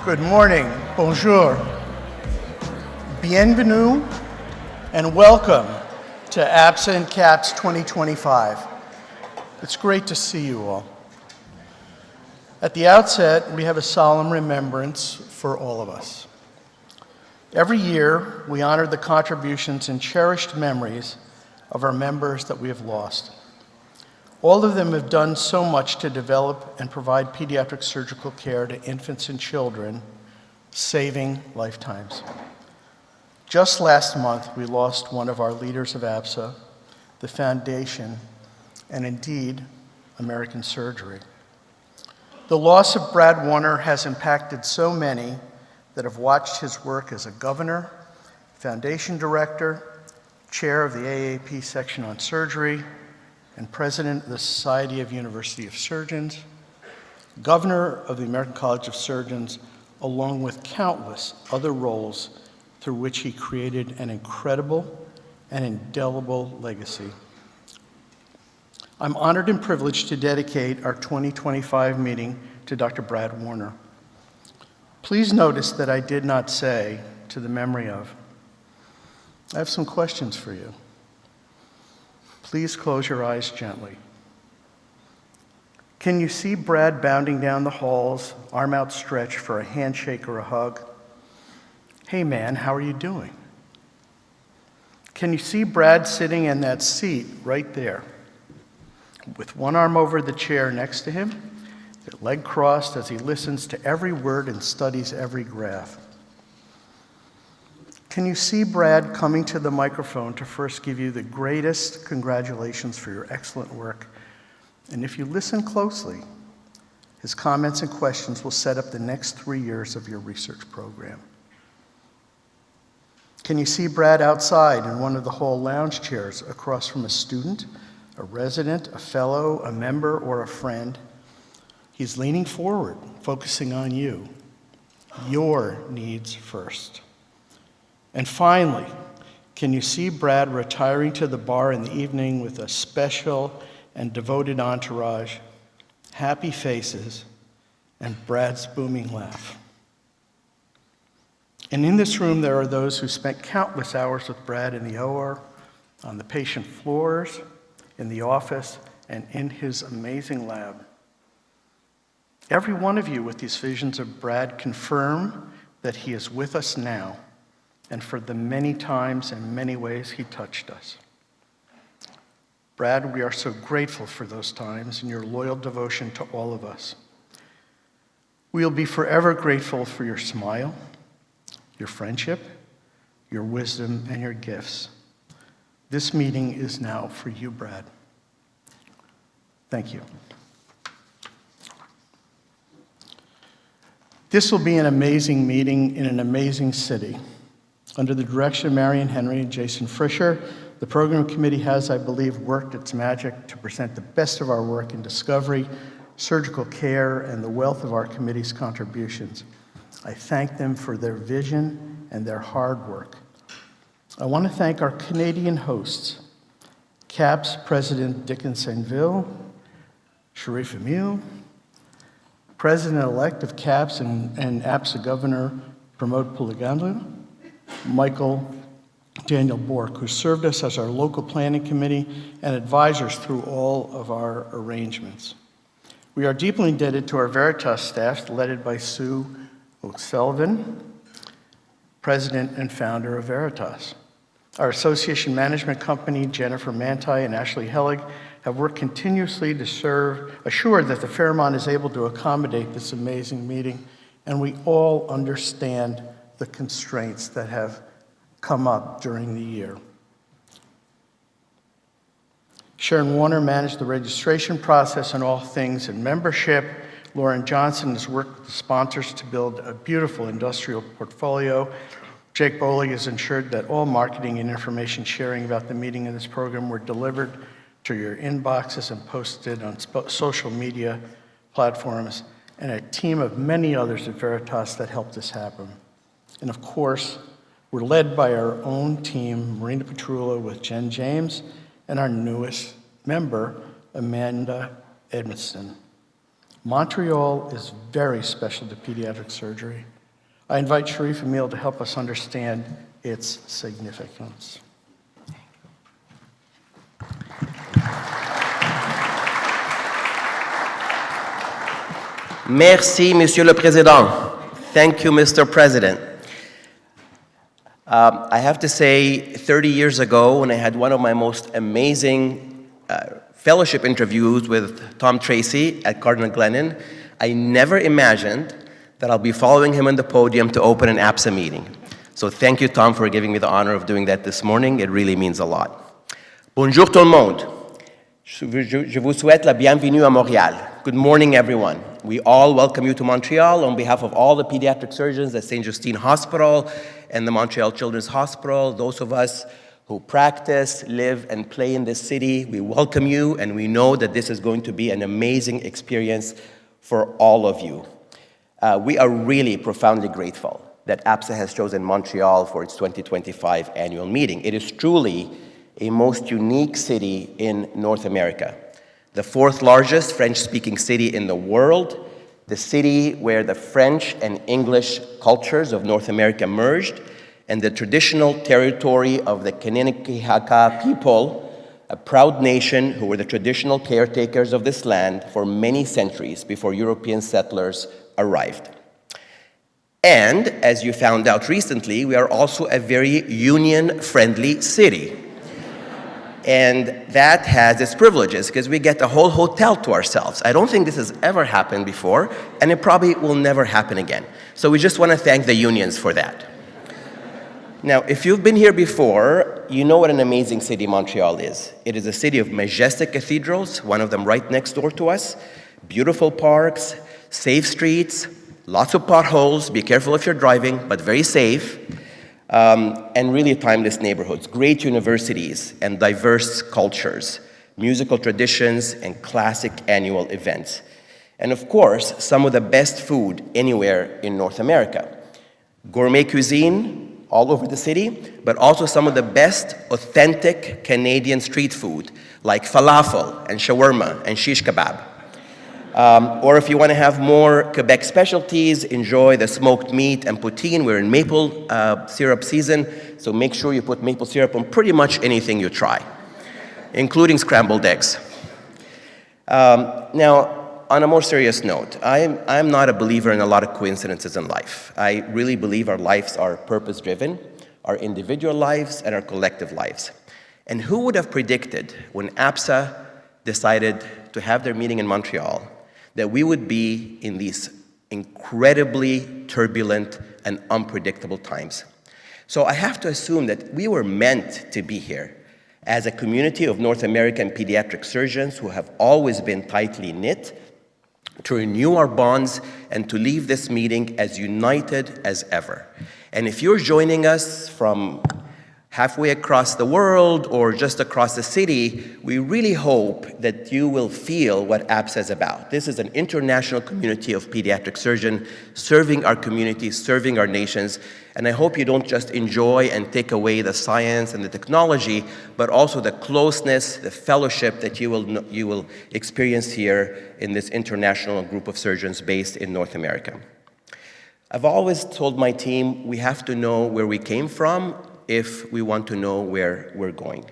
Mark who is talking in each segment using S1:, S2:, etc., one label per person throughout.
S1: Good morning, bonjour, bienvenue, and welcome to APSA and CAPS 2025. It's great to see you all. At the outset, we have a solemn remembrance for all of us. Every year, we honor the contributions and cherished memories of our members that we have lost. All of them have done so much to develop and provide pediatric surgical care to infants and children, saving lifetimes. Just last month, we lost one of our leaders of APSA, the foundation, and indeed, American surgery. The loss of Brad Warner has impacted so many that have watched his work as a governor, foundation director, chair of the AAP section on surgery, and president of the Society of University of Surgeons, governor of the American College of Surgeons, along with countless other roles through which he created an incredible and indelible legacy. I'm honored and privileged to dedicate our 2025 meeting to Dr. Brad Warner. Please notice that I did not say to the memory of. I have some questions for you. Please close your eyes gently. Can you see Brad bounding down the halls, arm outstretched for a handshake or a hug? Hey man, how are you doing? Can you see Brad sitting in that seat right there, with one arm over the chair next to him, their leg crossed as he listens to every word and studies every graph? Can you see Brad coming to the microphone to first give you the greatest congratulations for your excellent work? And if you listen closely, his comments and questions will set up the next 3 years of your research program. Can you see Brad outside in one of the hall lounge chairs across from a student, a resident, a fellow, a member, or a friend? He's leaning forward, focusing on you, your needs first. And finally, can you see Brad retiring to the bar in the evening with a special and devoted entourage, happy faces, and Brad's booming laugh? And in this room, there are those who spent countless hours with Brad in the OR, on the patient floors, in the office, and in his amazing lab. Every one of you with these visions of Brad confirm that he is with us now, and for the many times and many ways he touched us. Brad, we are so grateful for those times and your loyal devotion to all of us. We'll be forever grateful for your smile, your friendship, your wisdom, and your gifts. This meeting is now for you, Brad. Thank you. This will be an amazing meeting in an amazing city. Under the direction of Marion Henry and Jason Frischer, the program committee has, I believe, worked its magic to present the best of our work in discovery, surgical care, and the wealth of our committee's contributions. I thank them for their vision and their hard work. I want to thank our Canadian hosts, CAPS President Dickinson Ville, Sharif Emile, President-elect of CAPS and APSA Governor Pramod Pulligandla, Michael Daniel Bork, who served us as our local planning committee and advisors through all of our arrangements. We are deeply indebted to our Veritas staff, led by Sue O'Sullivan, president and founder of Veritas. Our association management company, Jennifer Manti and Ashley Hellig, have worked continuously to assure that the Fairmont is able to accommodate this amazing meeting, and we all understand the constraints that have come up during the year. Sharon Warner managed the registration process and all things in membership. Lauren Johnson has worked with the sponsors to build a beautiful industrial portfolio. Jake Bowley has ensured that all marketing and information sharing about the meeting and this program were delivered to your inboxes and posted on social media platforms, and a team of many others at Veritas that helped this happen. And of course, we're led by our own team, Marina Petrullo with Jen James, and our newest member, Amanda Edmiston. Montreal is very special to pediatric surgery. I invite Sharif Emil to help us understand its significance.
S2: Merci, Monsieur le Président. Thank you, Mr. President. I have to say, 30 years ago, when I had one of my most amazing fellowship interviews with Tom Tracy at Cardinal Glennon, I never imagined that I'll be following him on the podium to open an APSA meeting. So thank you, Tom, for giving me the honor of doing that this morning. It really means a lot. Bonjour tout le monde. Je vous souhaite la bienvenue à Montréal. Good morning, everyone. We all welcome you to Montreal on behalf of all the pediatric surgeons at St. Justine Hospital and the Montreal Children's Hospital. Those of us who practice, live, and play in this city, we welcome you, and we know that this is going to be an amazing experience for all of you. We are really profoundly grateful that APSA has chosen Montreal for its 2025 annual meeting. It is truly a most unique city in North America. The fourth largest French-speaking city in the world, the city where the French and English cultures of North America merged, and the traditional territory of the Kanien'kehá:ka people, a proud nation who were the traditional caretakers of this land for many centuries before European settlers arrived. And, as you found out recently, we are also a very union-friendly city. And that has its privileges, because we get a whole hotel to ourselves. I don't think this has ever happened before, and it probably will never happen again. So we just want to thank the unions for that. Now, if you've been here before, you know what an amazing city Montreal is. It is a city of majestic cathedrals, one of them right next door to us, beautiful parks, safe streets, lots of potholes, be careful if you're driving, but very safe, and really timeless neighborhoods, great universities and diverse cultures, musical traditions and classic annual events. And of course, some of the best food anywhere in North America. Gourmet cuisine all over the city, but also some of the best authentic Canadian street food, like falafel and shawarma and shish kebab. Or if you want to have more Quebec specialties, enjoy the smoked meat and poutine. We're in maple syrup season, so make sure you put maple syrup on pretty much anything you try, including scrambled eggs. Now, on a more serious note, I'm not a believer in a lot of coincidences in life. I really believe our lives are purpose-driven, our individual lives and our collective lives. And who would have predicted when APSA decided to have their meeting in Montreal that we would be in these incredibly turbulent and unpredictable times? So I have to assume that we were meant to be here as a community of North American pediatric surgeons who have always been tightly knit, to renew our bonds and to leave this meeting as united as ever. And if you're joining us from halfway across the world or just across the city, we really hope that you will feel what APSA is about. This is an international community of pediatric surgeons serving our communities, serving our nations, and I hope you don't just enjoy and take away the science and the technology, but also the closeness, the fellowship that you will experience here in this international group of surgeons based in North America. I've always told my team we have to know where we came from if we want to know where we're going.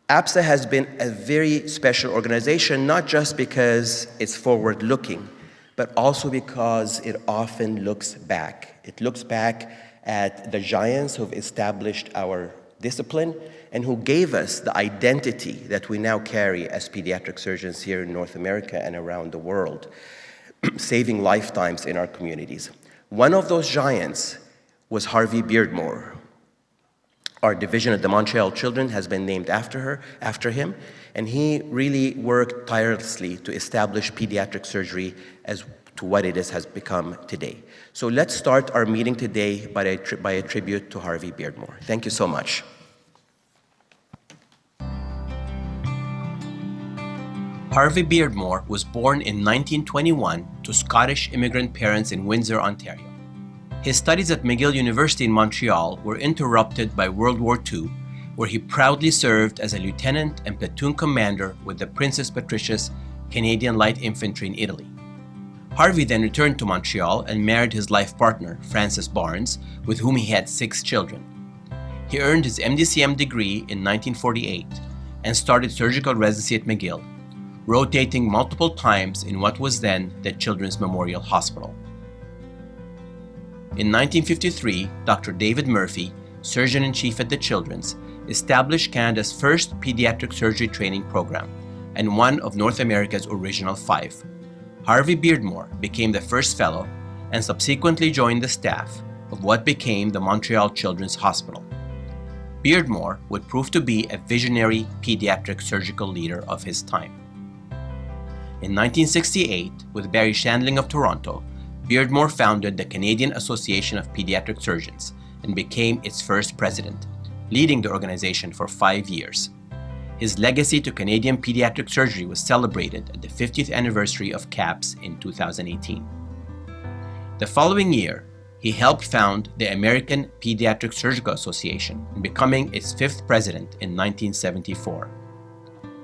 S2: APSA has been a very special organization, not just because it's forward-looking, but also because it often looks back. It looks back at the giants who've established our discipline and who gave us the identity that we now carry as pediatric surgeons here in North America and around the world, saving lifetimes in our communities. One of those giants was Harvey Beardmore. Our division at the Montreal Children has been named after him, and he really worked tirelessly to establish pediatric surgery as to what it has become today. So let's start our meeting today by a tribute to Harvey Beardmore. Thank you so much. Harvey Beardmore was born in 1921 to Scottish immigrant parents in Windsor, Ontario. His studies at McGill University in Montreal were interrupted by World War II, where he proudly served as a lieutenant and platoon commander with the Princess Patricia's Canadian Light Infantry in Italy. Harvey then returned to Montreal and married his life partner, Frances Barnes, with whom he had 6 children. He earned his MD-CM degree in 1948 and started surgical residency at McGill, rotating multiple times in what was then the Children's Memorial Hospital. In 1953, Dr. David Murphy, Surgeon-in-Chief at the Children's, established Canada's first pediatric surgery training program and one of North America's original 5. Harvey Beardmore became the first fellow and subsequently joined the staff of what became the Montreal Children's Hospital. Beardmore would prove to be a visionary pediatric surgical leader of his time. In 1968, with Barry Shandling of Toronto, Beardmore founded the Canadian Association of Pediatric Surgeons and became its first president, leading the organization for 5 years. His legacy to Canadian pediatric surgery was celebrated at the 50th anniversary of CAPS in 2018. The following year, he helped found the American Pediatric Surgical Association, becoming its 5th president in 1974.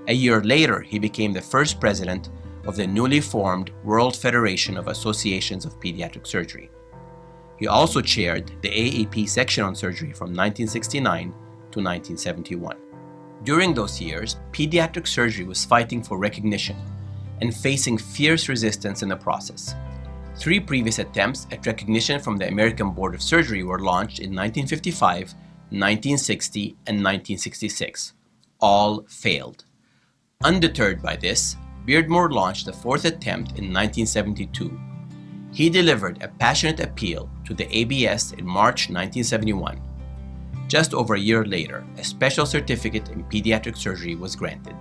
S2: A year later, he became the first president of the newly formed World Federation of Associations of Pediatric Surgery. He also chaired the AAP section on surgery from 1969 to 1971. During those years, pediatric surgery was fighting for recognition and facing fierce resistance in the process. 3 previous attempts at recognition from the American Board of Surgery were launched in 1955, 1960, and 1966. All failed. Undeterred by this, Beardmore launched the 4th attempt in 1972. He delivered a passionate appeal to the ABS in March 1971. Just over a year later, a special certificate in pediatric surgery was granted.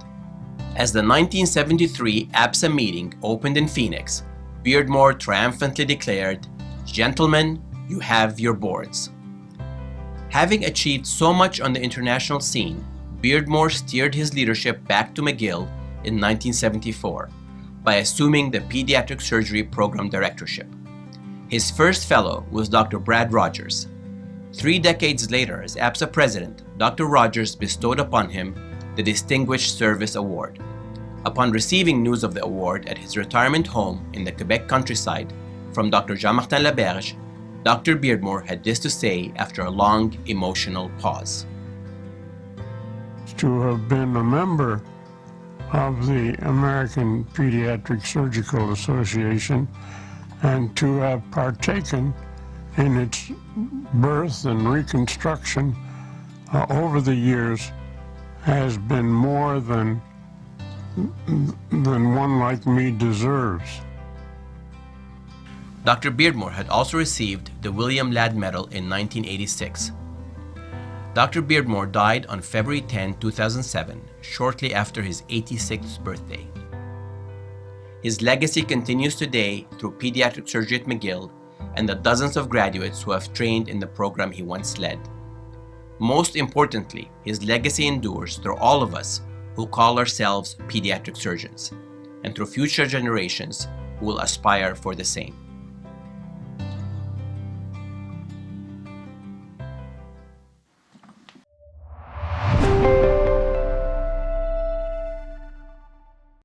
S2: As the 1973 APSA meeting opened in Phoenix, Beardmore triumphantly declared, "Gentlemen, you have your boards." Having achieved so much on the international scene, Beardmore steered his leadership back to McGill in 1974 by assuming the Pediatric Surgery Program Directorship. His first fellow was Dr. Brad Rogers. 3 decades later, as APSA president, Dr. Rogers bestowed upon him the Distinguished Service Award. Upon receiving news of the award at his retirement home in the Quebec countryside from Dr. Jean-Martin Laberge, Dr. Beardmore had this to say after a long, emotional pause.
S3: To have been a member of the American Pediatric Surgical Association and to have partaken in its birth and reconstruction over the years has been more than one like me deserves.
S2: Dr. Beardmore had also received the William Ladd Medal in 1986. Dr. Beardmore died on February 10, 2007, shortly after his 86th birthday. His legacy continues today through pediatric surgery at McGill and the dozens of graduates who have trained in the program he once led. Most importantly, his legacy endures through all of us who call ourselves pediatric surgeons, and through future generations who will aspire for the same.